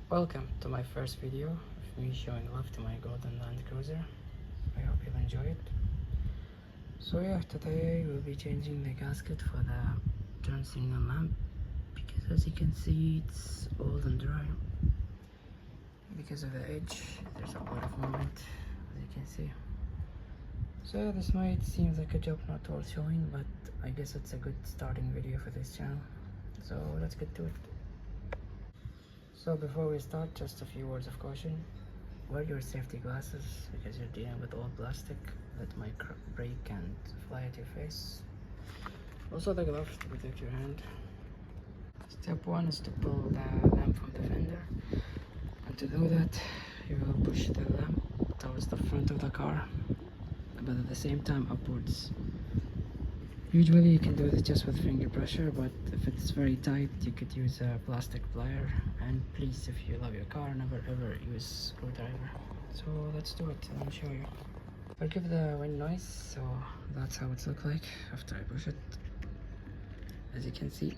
Welcome to my first video of me showing love to my golden Land Cruiser. I hope you'll enjoy it. So yeah, today we'll be changing the gasket for the turn signal lamp because as you can see it's old and dry. Because of the edge there's a lot of movement, as you can see. So yeah, this might seem like a job not worth showing, but I guess it's a good starting video for this channel. So let's get to it. So before we start, just a few words of caution. Wear your safety glasses because you're dealing with all plastic that might break and fly at your face. Also the gloves to protect your hand. Step 1 is to pull the lamp from the fender, and to do that you will push the lamp towards the front of the car, but at the same time upwards. Usually you can do this just with finger pressure, but if it's very tight you could use a plastic plier. And please, if you love your car, never ever use screwdriver. So let's do it and I'll show you. Forgive the wind noise. So that's how it looks like after I push it, as you can see.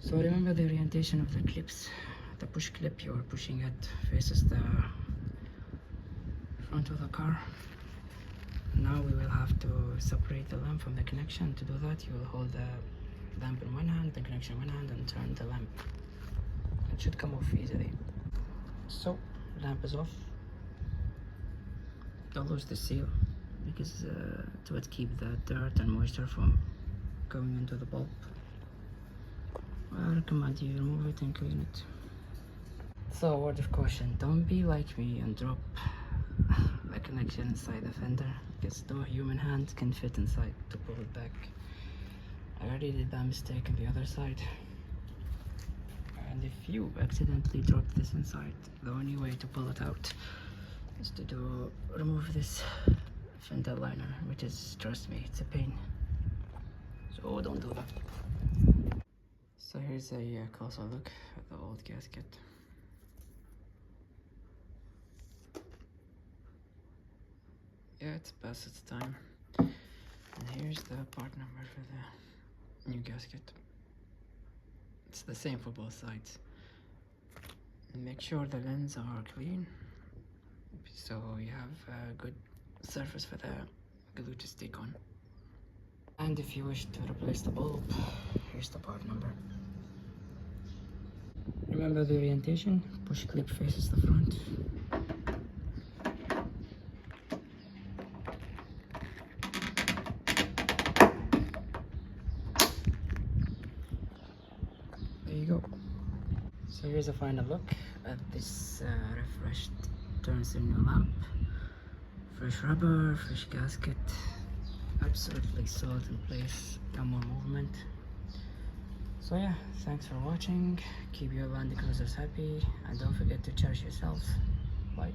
So remember the orientation of the clips. The push clip you are pushing it faces the front of the car. Now we will have to separate the lamp from the connection. To do that, you will hold the lamp in one hand, the connection in one hand, and turn the lamp. It should come off easily. So, lamp is off. Don't lose the seal because it would keep the dirt and moisture from going into the bulb. I recommend you remove it and clean it. So, word of caution, don't be like me and drop the connection inside the fender, because no human hand can fit inside to pull it back. I already did that mistake on the other side. And if you accidentally drop this inside, the only way to pull it out is to remove this fender liner, which is, trust me, it's a pain. So don't do that. So here's a closer look at the old gasket. Yeah, it's past its time. And here's the part number for the new gasket. It's the same for both sides. And make sure the lens are clean, so you have a good surface for the glue to stick on. And if you wish to replace the bulb, here's the part number. Remember the orientation, push clip faces the front. There you go. So here's a final look at this refreshed turn signal lamp. Fresh rubber, fresh gasket, absolutely solid in place, no more movement. So yeah, thanks for watching. Keep your Land Cruisers happy and don't forget to cherish yourself. Bye.